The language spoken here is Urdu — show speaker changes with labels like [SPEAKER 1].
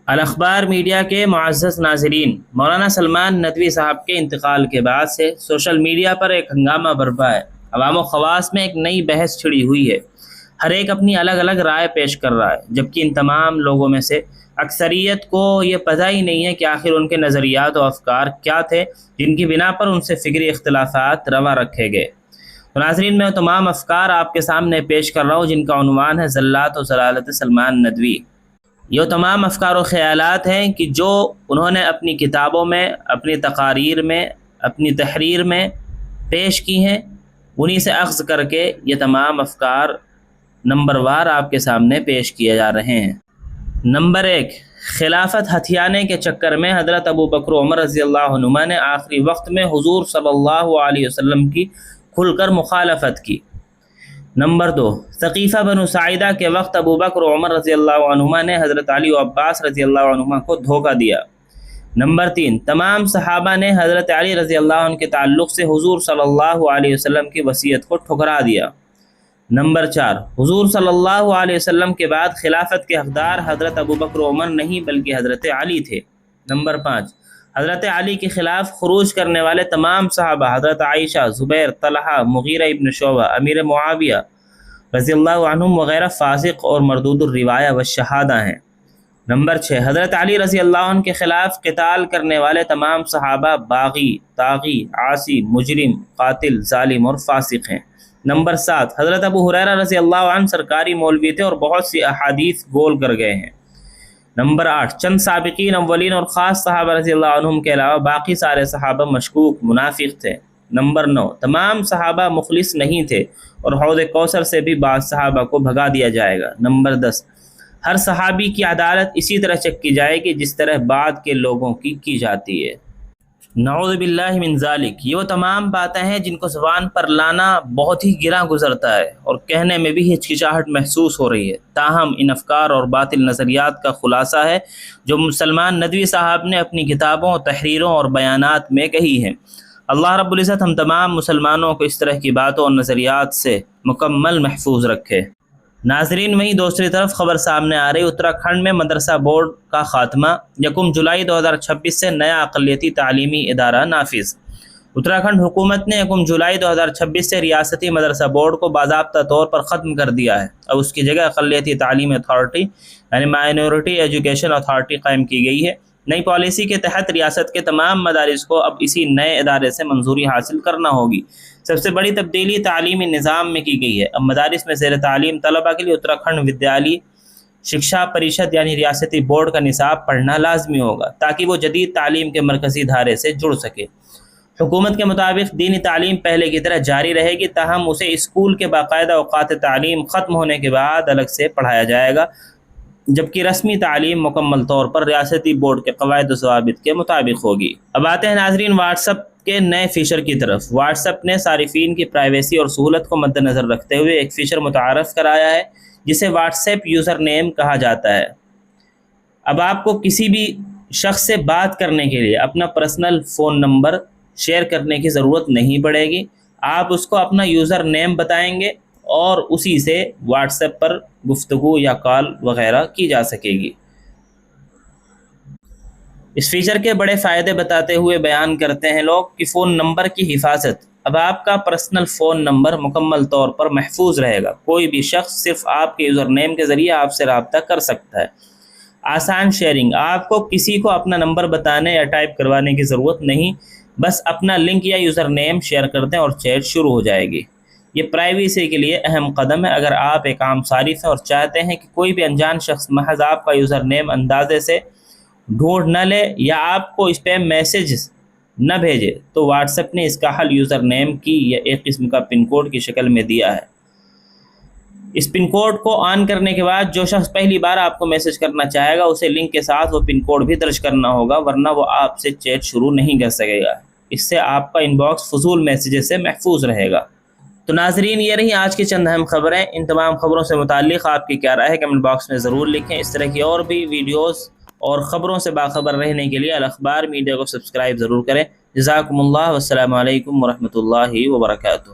[SPEAKER 1] الاخبار میڈیا کے معزز ناظرین، مولانا سلمان ندوی صاحب کے انتقال کے بعد سے سوشل میڈیا پر ایک ہنگامہ برپا ہے۔ عوام و خواص میں ایک نئی بحث چھڑی ہوئی ہے۔ ہر ایک اپنی الگ الگ رائے پیش کر رہا ہے، جبکہ ان تمام لوگوں میں سے اکثریت کو یہ پتہ ہی نہیں ہے کہ آخر ان کے نظریات و افکار کیا تھے جن کی بنا پر ان سے فکری اختلافات روا رکھے گئے۔ تو ناظرین، میں تمام افکار آپ کے سامنے پیش کر رہا ہوں جن کا عنوان ہے ذلات و ضلالت سلمان ندوی۔ یہ تمام افکار و خیالات ہیں کہ جو انہوں نے اپنی کتابوں میں، اپنی تقاریر میں، اپنی تحریر میں پیش کی ہیں، انہی سے اخذ کر کے یہ تمام افکار نمبر وار آپ کے سامنے پیش کیے جا رہے ہیں۔ نمبر 1، خلافت ہتھیانے کے چکر میں حضرت ابو بکر و عمر رضی اللہ عنہما نے آخری وقت میں حضور صلی اللہ علیہ وسلم کی کھل کر مخالفت کی۔ نمبر 2، ثقیفہ بنو ساعدہ کے وقت ابو بکر و عمر رضی اللہ عنہما نے حضرت علی و عباس رضی اللہ عنہما کو دھوکہ دیا۔ نمبر 3، تمام صحابہ نے حضرت علی رضی اللہ عنہ کے تعلق سے حضور صلی اللہ علیہ وسلم کی وصیت کو ٹھکرا دیا۔ نمبر 4، حضور صلی اللہ علیہ وسلم کے بعد خلافت کے حقدار حضرت ابو بکر و عمر نہیں بلکہ حضرت علی تھے۔ نمبر 5، حضرت علی کے خلاف خروج کرنے والے تمام صحابہ حضرت عائشہ، زبیر، طلحہ، مغیرہ ابن شعبہ، امیر معاویہ رضی اللہ عنہم وغیرہ فاسق اور مردود الروایہ والشہادہ ہیں۔ نمبر 6، حضرت علی رضی اللہ عنہ کے خلاف قتال کرنے والے تمام صحابہ باغی، طاغی، عاصی، مجرم، قاتل، ظالم اور فاسق ہیں۔ نمبر 7، حضرت ابو ہریرہ رضی اللہ عنہ سرکاری مولوی تھے اور بہت سی احادیث گول کر گئے ہیں۔ نمبر 8، چند سابقین اولین اور خاص صحابہ رضی اللہ عنہم کے علاوہ باقی سارے صحابہ مشکوک، منافق تھے۔ نمبر 9، تمام صحابہ مخلص نہیں تھے اور حوض کوثر سے بھی بعض صحابہ کو بھگا دیا جائے گا۔ نمبر 10، ہر صحابی کی عدالت اسی طرح چیک کی جائے گی جس طرح بعد کے لوگوں کی جاتی ہے۔ نعوذ باللہ من ذالک۔ یہ وہ تمام باتیں ہیں جن کو زبان پر لانا بہت ہی گراں گزرتا ہے اور کہنے میں بھی ہچکچاہٹ محسوس ہو رہی ہے، تاہم ان افکار اور باطل نظریات کا خلاصہ ہے جو سلمان ندوی صاحب نے اپنی کتابوں، تحریروں اور بیانات میں کہی ہیں۔ اللہ رب العزت ہم تمام مسلمانوں کو اس طرح کی باتوں اور نظریات سے مکمل محفوظ رکھے۔ ناظرین، وہیں دوسری طرف خبر سامنے آ رہی اتراکھنڈ میں مدرسہ بورڈ کا خاتمہ، 1 جولائی 2026 سے نیا اقلیتی تعلیمی ادارہ نافذ۔ اتراکھنڈ حکومت نے 1 جولائی 2026 سے ریاستی مدرسہ بورڈ کو باضابطہ طور پر ختم کر دیا ہے اور اس کی جگہ اقلیتی تعلیم اتھارٹی یعنی مائنورٹی ایجوکیشن اتھارٹی قائم کی گئی ہے۔ نئی پالیسی کے تحت ریاست کے تمام مدارس کو اب اسی نئے ادارے سے منظوری حاصل کرنا ہوگی۔ سب سے بڑی تبدیلی تعلیمی نظام میں کی گئی ہے۔ اب مدارس میں زیر تعلیم طلبہ کے لیے اتراکھنڈ ودیالی شکشا پریشد یعنی ریاستی بورڈ کا نصاب پڑھنا لازمی ہوگا تاکہ وہ جدید تعلیم کے مرکزی دھارے سے جڑ سکے۔ حکومت کے مطابق دینی تعلیم پہلے کی طرح جاری رہے گی، تاہم اسے اسکول کے باقاعدہ اوقات تعلیم ختم ہونے کے بعد الگ سے پڑھایا جائے گا، جبکہ رسمی تعلیم مکمل طور پر ریاستی بورڈ کے قواعد و ضوابط کے مطابق ہوگی۔ اب آتے ہیں ناظرین واٹس ایپ کے نئے فیچر کی طرف۔ واٹس ایپ نے صارفین کی پرائیویسی اور سہولت کو مد نظر رکھتے ہوئے ایک فیچر متعارف کرایا ہے جسے واٹس ایپ یوزر نیم کہا جاتا ہے۔ اب آپ کو کسی بھی شخص سے بات کرنے کے لیے اپنا پرسنل فون نمبر شیئر کرنے کی ضرورت نہیں پڑے گی۔ آپ اس کو اپنا یوزر نیم بتائیں گے اور اسی سے واٹس ایپ پر گفتگو یا کال وغیرہ کی جا سکے گی۔ اس فیچر کے بڑے فائدے بتاتے ہوئے بیان کرتے ہیں لوگ کہ فون نمبر کی حفاظت۔ اب آپ کا پرسنل فون نمبر مکمل طور پر محفوظ رہے گا، کوئی بھی شخص صرف آپ کے یوزر نیم کے ذریعے آپ سے رابطہ کر سکتا ہے۔ آسان شیئرنگ، آپ کو کسی کو اپنا نمبر بتانے یا ٹائپ کروانے کی ضرورت نہیں، بس اپنا لنک یا یوزر نیم شیئر کر دیں اور چیٹ شروع ہو جائے گی۔ یہ پرائیویسی کے لیے اہم قدم ہے۔ اگر آپ ایک عام صارف ہیں اور چاہتے ہیں کہ کوئی بھی انجان شخص محض آپ کا یوزر نیم اندازے سے ڈھونڈ نہ لے یا آپ کو اسپیم میسج نہ بھیجے، تو واٹس ایپ نے اس کا حل یوزر نیم کی یا ایک قسم کا پن کوڈ کی شکل میں دیا ہے۔ اس پن کوڈ کو آن کرنے کے بعد جو شخص پہلی بار آپ کو میسج کرنا چاہے گا اسے لنک کے ساتھ وہ پن کوڈ بھی درج کرنا ہوگا، ورنہ وہ آپ سے چیٹ شروع نہیں کر سکے گا۔ اس سے آپ کا ان باکس فضول میسیجز سے محفوظ رہے گا۔ تو ناظرین، یہ رہی آج کی چند اہم خبریں۔ ان تمام خبروں سے متعلق آپ کی کیا رائے ہے کمنٹ باکس میں ضرور لکھیں۔ اس طرح کی اور بھی ویڈیوز اور خبروں سے باخبر رہنے کے لیے الاخبار میڈیا کو سبسکرائب ضرور کریں۔ جزاکم اللہ، والسلام علیکم ورحمۃ اللہ وبرکاتہ۔